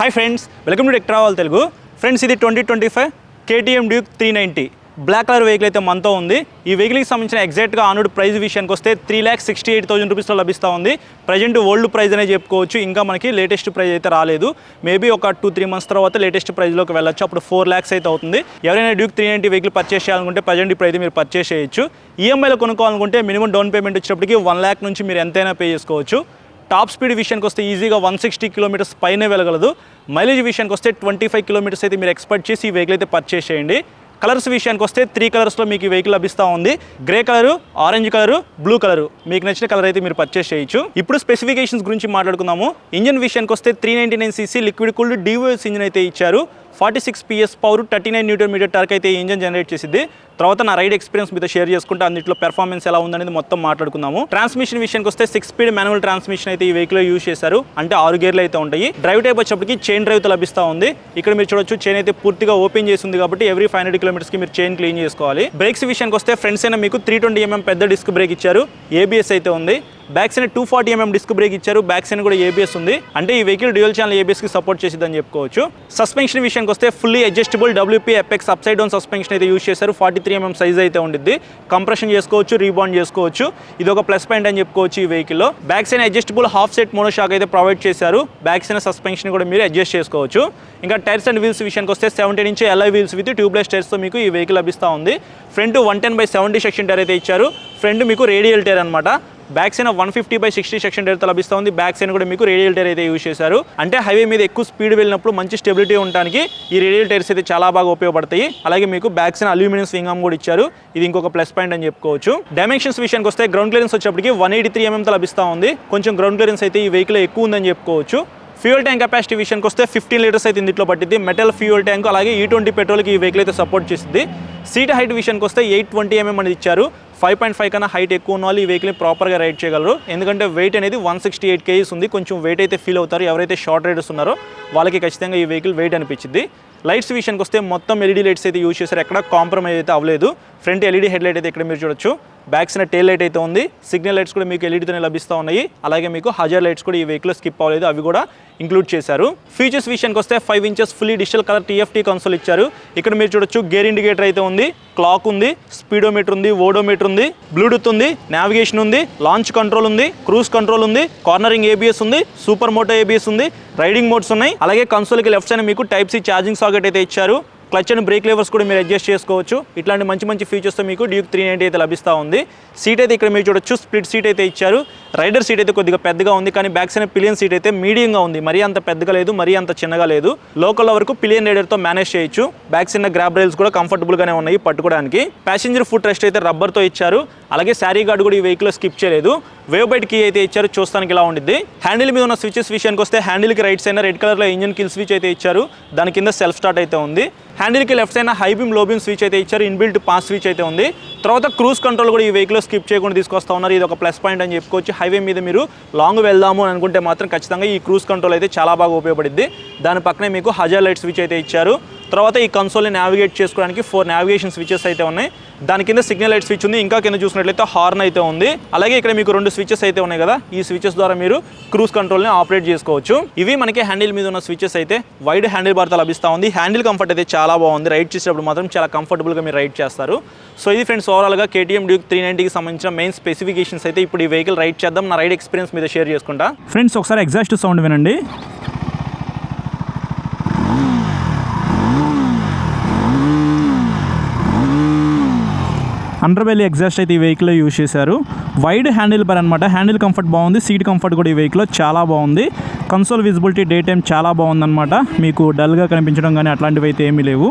Hi friends, welcome to tech travel Telugu. Friends, ఇది 2025 KTM Duke 390 black colour vehicle అయితే మనతో ఉంది. ఈ వెహికల్కి సంబంధించిన ఎగ్జాక్ట్గా ఆనుడు ప్రైస్ విషయానికి వస్తే 3,68,000 రూపీస్లో లభిస్తూ ఉంది. ప్రజెంట్ ఓల్డ్ ప్రైస్ అనే చెప్పుకోవచ్చు. ఇంకా మనకి లేటెస్ట్ ప్రైస్ అయితే రాలేదు. మేబీ ఒక 2-3 మంత్స్ తర్వాత లేటెస్ట్ ప్రైస్లోకి వెళ్ళొచ్చు. అప్పుడు 4 lakhs అయితే అవుతుంది. ఎవరైనా డ్యూక్ 390 వెహికల్ పర్చేస్ చేయాలనుకుంటే ప్రజెంట్ ఇప్పుడు అయితే మీరు పర్చేస్ చేయొచ్చు. ఈఎంఐలో కొనుక్కోవాలనుకుంటే మినిమం డౌన్ పేమెంట్ వచ్చినప్పటికీ 1 lakh నుంచి మీరు ఎంతైనా పే చేసుకోవచ్చు. టాప్ స్పీడ్ విషయానికి వస్తే ఈజీగా 160 కిలోమీటర్స్ పైనే వెళ్ళగలదు. మైలేజ్ విషయానికి వస్తే 25 కిలోమీటర్స్ అయితే మీరు ఎక్స్పెక్ట్ చేసి ఈ వెహికల్ అయితే పర్చేస్ చేయండి. కలర్స్ విషయానికి వస్తే 3 కలర్స్లో మీకు ఈ వెహికల్ లభిస్తూ ఉంది. Grey colour, orange colour, blue colour. మీకు నచ్చిన కలర్ అయితే మీరు పర్చేస్ చేయొచ్చు. ఇప్పుడు స్పెసిఫికేషన్స్ గురించి మాట్లాడుకుందాము. ఇంజన్ విషయానికి వస్తే 399cc liquid cooled DOS engine అయితే ఇచ్చారు. 46 PS పవర్, 39 Nm టార్క్ అయితే ఈ ఇంజన్ జనరేట్ చేసింది. తర్వాత నా రైడ్ ఎక్స్పీరియన్స్ మీతో షేర్ చేసుకుంటే అన్నింటిలో పెర్ఫార్మెన్స్ ఎలా ఉందనేది మొత్తం మాట్లాడుకుందాము. ట్రాన్స్మిషన్ విషయానికి వస్తే 6 స్పీడ్ మాన్యువల్ ట్రాన్స్మిషన్ అయితే ఈ వెహికల్ యూజ్ చేశారు. అంటే 6 గేర్లు అయితే ఉంటాయి. డ్రైవ్ టైప్ వచ్చేప్పటికి చైన్ డ్రైవ్ తో లభిస్తూ ఉంది. ఇక్కడ మీరు చూడొచ్చు, చైన్ అయితే పూర్తిగా ఓపెన్ చేసి ఉంది కాబట్టి ఎవ్రీ 500 కిలోమీటర్స్ కి మీరు చైన్ క్లీన్ చేసుకోవాలి. బ్రేక్స్ విషయానికి వస్తే ఫ్రంట్ సైడ్ మీకు 320 mm పెద్ద డిస్క్ బ్రేక్ ఇచ్చారు. ABS అయితే ఉంది. Back side 240 mm disc brake ఇచ్చారు. బ్యాక్ సైడ్ కూడా ABS ఉంది. అంటే ఈ వెహికల్ డ్యూయల్ ఛానల్ ABS కి సపోర్ట్ చేసిద్దని చెప్పుకోవచ్చు. సస్పెన్షన్ విషయానికి వస్తే fully adjustable WP Apex upside down suspension అయితే యూజ్ చేశారు. 43 mm సైజ్ అయితే ఉండిద్ది. కంప్రెషన్ చేసుకోవచ్చు, రీబాండ్ చేసుకోవచ్చు. ఇది ఒక ప్లస్ పాయింట్ అని చెప్పుకోవచ్చు ఈ వెహికల్లో. Back side adjustable half set mono shock అయితే ప్రొవైడ్ చేశారు. బ్యాక్ సైడ్ సస్పెన్షన్ కూడా మీరు అడ్జస్ట్ చేసుకోవచ్చు. ఇంకా టైర్స్ అండ్ వీల్స్ విషయానికి వస్తే 17 inch alloy wheels with tubeless టైర్స్తో మీకు ఈ వెహికల్ లభిస్తూ ఉంది. ఫ్రంట్ 110/70 సెక్షన్ టైర్ అయితే ఇచ్చారు. ఫ్రంట్ మీకు రేడియల్ టైర్ అనమాట. బ్యాక్ సైడ్ 150/60 సెక్షన్ టైర్తో లభిస్తూ ఉంది. బ్యాక్ సైడ్ కూడా మీకు రేడియల్ టైర్ అయితే యూజ్ చేశారు. అంటే హైవే మీద ఎక్కువ స్పీడ్ వెళ్ళినప్పుడు మంచి స్టెబిలిటీ ఉండడానికి ఈ రేడియల్ టైర్స్ అయితే చాలా బాగా ఉపయోగపడతాయి. అలాగే మీకు back side aluminium swing arm కూడా ఇచ్చారు. ఇది ఇంకొక ప్లస్ పాయింట్ అని చెప్పుకోవచ్చు. డైమెన్షన్స్ విషయానికి వస్తే గ్రౌండ్ క్లియరెన్స్ వచ్చేప్పటికి 183 mm లభిస్తూ ఉంది. కొంచెం గ్రౌండ్ క్లియరెన్స్ అయితే ఈ వెహికల్ ఎక్కువ ఉందని చెప్పుకోవచ్చు. ఫ్యూయల్ ట్యాంక్ కెపాసిటీ విషయానికి వస్తే 15 లీటర్స్ అయితే ఇందులో పట్టింది. మెటల్ ఫ్యూయల్ ట్యాంక్, అలాగే E20 పెట్రోల్కి ఈ వెహికల్ అయితే సపోర్ట్ చేసింది. సీట్ హైట్ విషయానికి వస్తే 820 mm అనేది ఇచ్చారు. 5.5 కన్నా హైట్ ఎక్కువ ఉన్న వాళ్ళు ఈ వెహికల్ని ప్రాపర్గా రైడ్ చేయగలరు. ఎందుకంటే వెయిట్ అనేది 168 kgs ఉంది. కొంచెం వెయిట్ అయితే ఫీల్ అవుతారు. ఎవరైతే షార్ట్ రైడర్స్ ఉన్నారో వాళ్ళకి ఖచ్చితంగా ఈ వెహికల్ వెయిట్ అనిపించింది. లైట్స్ విషయానికి వస్తే మొత్తం LED లైట్స్ అయితే యూజ్ చేశారు. ఎక్కడ కాంప్రమైజ్ అయితే అవ్వలేదు. ఫ్రంట్ LED హెడ్ లైట్ అయితే ఇక్కడ మీరు చూడొచ్చు. బ్యాక్ సైడ్ టైల్ లైట్ అయితే ఉంది. సిగ్నల్ లైట్స్ కూడా మీకు LEDతోనే లభిస్తూ ఉన్నాయి. అలాగే మీకు హజార్ లైట్స్ కూడా ఈ వెహికల్ స్కిప్ అవ్వలేదు, అవి కూడా ఇంక్లూడ్ చేశారు. ఫీచర్స్ విషయానికి వస్తే 5 inches fully digital colour TFT console ఇచ్చారు. ఇక్కడ మీరు చూడొచ్చు, గేర్ ఇండికేటర్ అయితే ఉంది, క్లాక్ ఉంది, స్పీడోమీటర్ ఉంది, ఓడోమీటర్ ఉంది, బ్లూటూత్ ఉంది, నావిగేషన్ ఉంది, లాంచ్ కంట్రోల్ ఉంది, క్రూజ్ కంట్రోల్ ఉంది, కార్నరింగ్ ABS ఉంది, సూపర్ మోటో ABS ఉంది, రైడింగ్ మోడ్స్ ఉన్నాయి. అలాగే కన్సోల్కి లెఫ్ట్ సైడ్ మీకు Type-C ఛార్జింగ్ సాకెట్ అయితే ఇచ్చారు. క్లచ్ అండ్ బ్రేక్ లెవర్స్ కూడా మీరు అడ్జస్ట్ చేసుకోవచ్చు. ఇట్లాంటి మంచి మంచి ఫీచర్స్తో మీకు డ్యూక్ 390 అయితే లభిస్తూ ఉంది. సీట్ అయితే ఇక్కడ మీరు చూడొచ్చు, స్ప్లిట్ సీట్ అయితే ఇచ్చారు. రైడర్ సీట్ అయితే కొద్దిగా పెద్దగా ఉంది, కానీ బ్యాక్ సైడ్ పిలియన్ సీట్ అయితే మీడియంగా ఉంది. మరీ అంత పెద్దగా లేదు, మరీ అంత చిన్నగా లేదు. లోకల్ వరకు పిలియన్ రైడర్తో మేనేజ్ చేయొచ్చు. బ్యాక్ సైడ్ గ్రాబ్ రైల్స్ కూడా కంఫర్టబుల్గానే ఉన్నాయి పట్టుకోవడానికి. ప్యాసింజర్ ఫుట్ రెస్ట్ అయితే రబ్బర్తో ఇచ్చారు. అలాగే శారీ గార్డ్ కూడా ఈ వెహికల్ స్కిప్ చేయలేదు. వేవ్ బైట్ కీ అయితే ఇచ్చారు, చూస్తానికి ఇలా ఉండిద్ది. హ్యాండిల్ మీద ఉన్న స్విచెస్ విషయానికి వస్తే హ్యాండిల్కి రైట్ సైడ్ రెడ్ కలర్లో ఇంజన్ కిల్ స్విచ్ అయితే ఇచ్చారు. దాని కింద సెల్ఫ్ స్టార్ట్ అయితే ఉంది. హ్యాండిల్కి left side high beam low beam switch అయితే ఇచ్చారు. ఇన్బిల్ట్ పాస్ స్విచ్ అయితే ఉంది. తర్వాత క్రూజ్ కంట్రోల్ కూడా ఈ వెహికల్ స్కిప్ చేయకుండా తీసుకొస్తా ఉన్నారు. ఇది ఒక ప్లస్ పాయింట్ అని చెప్పుకోవచ్చు. హైవే మీద మీరు లాంగ్ వెళ్దాము అని అనుకుంటే మాత్రం ఖచ్చితంగా ఈ క్రూజ్ కంట్రోల్ అయితే చాలా బాగా ఉపయోగపడుద్ది. దాని పక్కనే మీకు హజార్ లైట్ స్విచ్ అయితే ఇచ్చారు. తర్వాత ఈ కన్సోల్ని నావిగేట్ చేసుకోవడానికి 4 నావిగేషన్ స్విచెస్ అయితే ఉన్నాయి. దాని కింద సిగ్నల్ లైట్ స్విచ్ ఉంది. ఇంకా కింద చూసినట్లయితే హార్న్ అయితే ఉంది. అలాగే ఇక్కడ మీకు 2 స్విచెస్ అయితే ఉన్నాయి కదా, ఈ స్విచెస్ ద్వారా మీరు క్రూజ్ కంట్రోల్ని ఆపరేట్ చేసుకోవచ్చు. ఇవి మనకి హ్యాండిల్ మీద ఉన్న స్విచెస్ అయితే వైడ్ హ్యాండిల్ బార్తో లభిస్తూ ఉంది. హ్యాండిల్ కంఫర్ట్ అయితే చాలా బాగుంది. రైడ్ చేసేటప్పుడు మాత్రం చాలా కంఫర్టబుల్గా మీరు రైడ్ చేస్తారు. సో ఇది ఫ్రెండ్స్, ఓవరాల్గా KTM డ్యూక్ 390కి సంబంధించిన మెయిన్ స్పెసిఫికేషన్స్ అయితే ఇప్పుడు ఈ వెహికల్ రైడ్ చేద్దాం. నా రైడ్ ఎక్స్పీరియన్స్ మీద షేర్ చేసుకుంటా. ఫ్రెండ్స్, ఒకసారి ఎగ్జాస్ట్ సౌండ్ వినండి. అండర్ బెల్లీ ఎగ్జాస్ట్ అయితే ఈ వెహికల్లో యూజ్ చేశారు. వైడ్ హ్యాండిల్ బార్ అనమాట. హ్యాండిల్ కంఫర్ట్ బాగుంది. సీట్ కంఫర్ట్ కూడా ఈ వెహికల్లో చాలా బాగుంది. కన్సోల్ విజిబిలిటీ డే టైం చాలా బాగుందన్నమాట. మీకు డల్గా కనిపించడం కానీ అట్లాంటివి అయితే ఏమీ లేవు.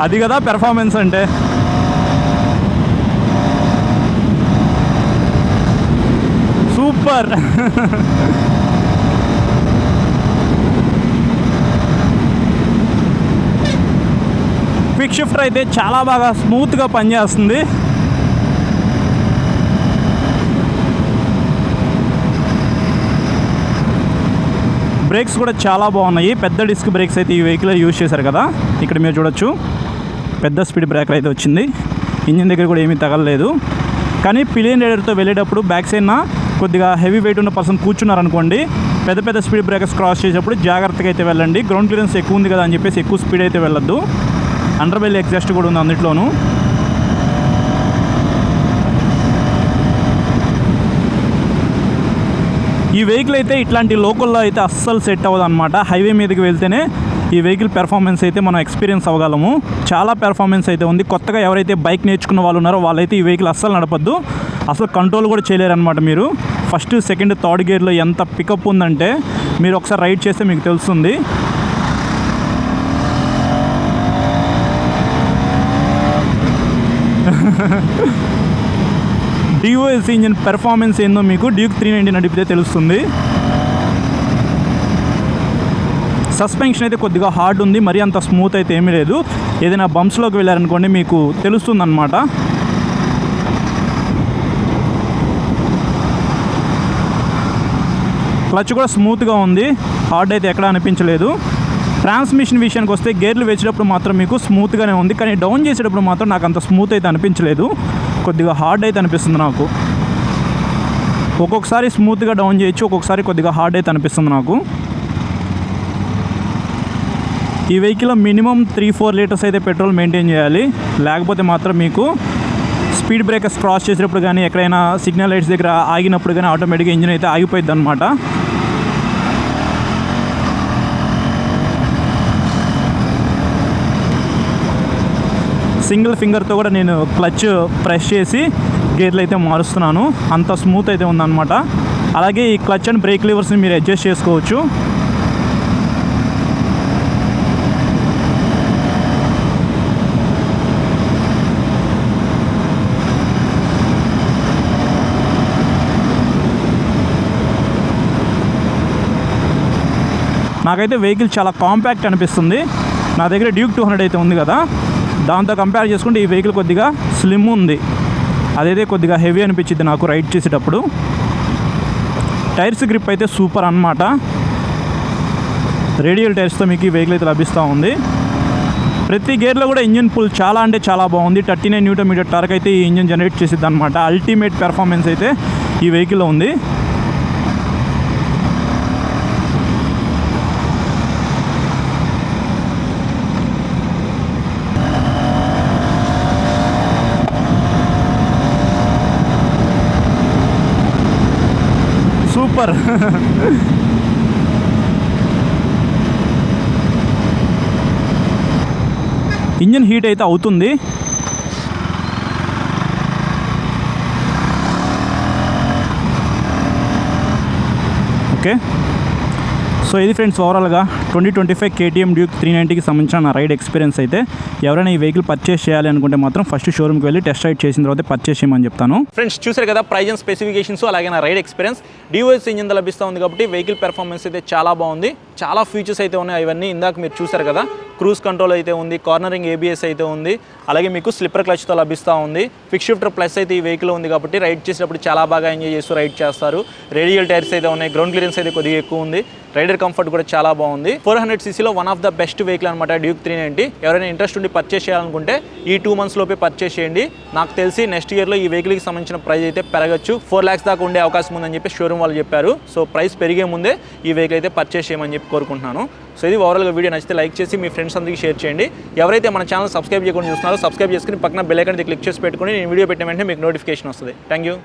అది కదా పెర్ఫార్మెన్స్ అంటే. సూపర్. క్విక్ షిఫ్టర్ అయితే చాలా బాగా స్మూత్గా పనిచేస్తుంది. బ్రేక్స్ కూడా చాలా బాగున్నాయి. పెద్ద డిస్క్ బ్రేక్స్ అయితే ఈ వెహికల్ యూజ్ చేశారు కదా. ఇక్కడ మీరు చూడొచ్చు పెద్ద స్పీడ్ బ్రేకర్ అయితే వచ్చింది. ఇంజిన్ దగ్గర కూడా ఏమీ తగలలేదు. కానీ పిలియన్ రైడర్తో వెళ్ళేటప్పుడు బ్యాక్ సైడ్న కొద్దిగా హెవీ వెయిట్ ఉన్న పర్సన్ కూర్చున్నారనుకోండి, పెద్ద పెద్ద స్పీడ్ బ్రేకర్స్ క్రాస్ చేసేటప్పుడు జాగ్రత్తగా అయితే వెళ్ళండి. గ్రౌండ్ క్లియరెన్స్ ఎక్కువ ఉంది కదా అని చెప్పేసి ఎక్కువ స్పీడ్ అయితే వెళ్ళొద్దు. అండర్ బెల్ ఎగ్జాస్ట్ కూడా ఉంది అన్నిట్లోనూ. ఈ వెహికల్ అయితే ఇట్లాంటి లోకల్లో అయితే అస్సలు సెట్ అవ్వదు అనమాట. హైవే మీదకి వెళ్తేనే ఈ వెహికల్ పెర్ఫార్మెన్స్ అయితే మనం ఎక్స్పీరియన్స్ అవ్వగలము. చాలా పెర్ఫార్మెన్స్ అయితే ఉంది. కొత్తగా ఎవరైతే బైక్ నేర్చుకున్న వాళ్ళు ఉన్నారో వాళ్ళైతే ఈ వెహికల్ అస్సలు నడపద్దు. అసలు కంట్రోల్ కూడా చేయలేరు అనమాట. మీరు ఫస్ట్ సెకండ్ థర్డ్ గేర్లో ఎంత పికప్ ఉందంటే మీరు ఒకసారి రైడ్ చేస్తే మీకు తెలుస్తుంది. డిఓఎస్ ఇంజిన్ పెర్ఫార్మెన్స్ ఏందో మీకు డ్యూక్ 390 నడిపితే తెలుస్తుంది. సస్పెన్షన్ అయితే కొద్దిగా హార్డ్ ఉంది, మరీ అంత స్మూత్ అయితే ఏమీ లేదు. ఏదైనా బంప్స్లోకి వెళ్ళారనుకోండి మీకు తెలుస్తుంది అన్నమాట. క్లచ్ కూడా స్మూత్గా ఉంది, హార్డ్ అయితే ఎక్కడ అనిపించలేదు. ట్రాన్స్మిషన్ విషయానికి వస్తే గేర్లు వేసేటప్పుడు మాత్రం మీకు స్మూత్గానే ఉంది, కానీ డౌన్ చేసేటప్పుడు మాత్రం నాకు అంత స్మూత్ అయితే అనిపించలేదు. కొద్దిగా హార్డ్ అయితే అనిపిస్తుంది నాకు. ఒక్కొక్కసారి స్మూత్గా డౌన్ చేయొచ్చు, ఒక్కొక్కసారి కొద్దిగా హార్డ్ అయితే అనిపిస్తుంది నాకు. ఈ వెహికల్లో మినిమం 3-4 లీటర్స్ అయితే పెట్రోల్ మెయింటైన్ చేయాలి. లేకపోతే మాత్రం మీకు స్పీడ్ బ్రేకర్స్ క్రాస్ చేసేటప్పుడు కానీ ఎక్కడైనా సిగ్నల్ లైట్స్ దగ్గర ఆగినప్పుడు కానీ ఆటోమేటిక్గా ఇంజిన్ అయితే ఆగిపోయింది అనమాట. సింగిల్ ఫింగర్తో కూడా నేను క్లచ్ ప్రెస్ చేసి గేర్లు అయితే మారుస్తున్నాను. అంత స్మూత్ అయితే ఉందన్నమాట. అలాగే ఈ క్లచ్ అండ్ బ్రేక్ లివర్స్ని మీరు అడ్జస్ట్ చేసుకోవచ్చు. నాకైతే వెహికల్ చాలా కాంపాక్ట్ అనిపిస్తుంది. నా దగ్గర డ్యూక్ 200 అయితే ఉంది కదా, దాంతో కంపేర్ చేసుకుంటే ఈ వెహికల్ కొద్దిగా స్లిమ్ ఉంది. అదైతే కొద్దిగా హెవీ అనిపించింది నాకు రైడ్ చేసేటప్పుడు. టైర్స్ గ్రిప్ అయితే సూపర్ అన్నమాట. రేడియల్ టైర్స్తో మీకు ఈ వెహికల్ అయితే లభిస్తూ ఉంది. ప్రతి గేర్లో కూడా ఇంజిన్ పుల్ చాలా అంటే చాలా బాగుంది. 39 Nm టార్క్ అయితే ఈ ఇంజిన్ జనరేట్ చేసిద్ది అనమాట. అల్టిమేట్ పెర్ఫార్మెన్స్ అయితే ఈ వెహికల్లో ఉంది. సూపర్. ఇంజిన్ హీట్ అయితే అవుతుంది. ఓకే, సో ఇది ఫ్రెండ్స్ ఓవరాల్గా 2025 KTM డ్యూక్ 390కి సంబంధించిన నా రైడ్ ఎక్స్పీరియన్స్ అయితే. ఎవరైనా ఈ వెహికల్ పర్చేస్ చేయాలి అనుకుంటే మాత్రం ఫస్ట్ షోరూమ్కి వెళ్ళి టెస్ట్ రైడ్ చేసిన తర్వాత పర్చేస్ చేయమని చెప్తాను. ఫ్రెండ్స్ చూసారు కదా ప్రైజ్ అండ్ స్పెసిఫికేషన్స్, అలాగే నా రైడ్ ఎక్స్పీరియన్స్. డిఓఎస్ ఇంజిన్ లభిస్తూ ఉంది కాబట్టి వెహికల్ పెర్ఫార్మెన్స్ అయితే చాలా బాగుంది. చాలా ఫీచర్స్ అయితే ఉన్నాయి. ఇవన్నీ ఇందాక మీరు చూసారు కదా. క్రూజ్ కంట్రోల్ అయితే ఉంది, కార్నరింగ్ ABS అయితే ఉంది, అలాగే మీకు స్లిప్పర్ క్లచ్తో లభిస్తూ ఉంది. క్విక్ షిఫ్టర్ ప్లస్ అయితే ఈ వెహికల్ ఉంది కాబట్టి రైడ్ చేసేటప్పుడు చాలా బాగా ఎంజాయ్ చేస్తూ రైడ్ చేస్తారు. రేడియల్ టైర్స్ అయితే ఉన్నాయి, గ్రౌండ్ క్లియరెన్స్ అయితే కొద్దిగా ఎక్కువ ఉంది, రైడర్ కంఫర్ట్ కూడా చాలా బాగుంది. 400cc one of the best vehicle అనమాట డ్యూక్ 390. ఎవరైనా ఇంట్రెస్ట్ ఉండి పర్చేస్ చేయాలనుకుంటే ఈ 2 months లోపే పర్చేస్ చేయండి. నాకు తెలిసి నెక్స్ట్ ఇయర్లో ఈ వెహికల్కి సంబంధించిన ప్రైస్ అయితే పెరగచ్చు. 4 lakhs దాకా ఉండే అవకాశం ఉందని చెప్పి షోరూమ్ వాళ్ళు చెప్పారు. సో ప్రైస్ పెరిగే ముందే ఈ వెహికల్ అయితే పర్చేస్ చేయమని చెప్పి కోరుకుంటున్నాను. సో ఇది ఓవరాల్గా వీడియో నచ్చితే లైక్ చేసి మీ ఫ్రెండ్స్ అందరికీ షేర్ చేయండి. ఎవరైతే మన ఛానల్ సబ్స్క్రైబ్ చేయకుండా చూస్తున్నారో సబ్స్క్రైబ్ చేసుకుని పక్కన బెల్ ఐకాన్ క్లిక్ చేసి పెట్టుకుని నేను వీడియో పెట్టిన వెంటనే మీకు నోటిఫికేషన్ వస్తుంది. Thank you.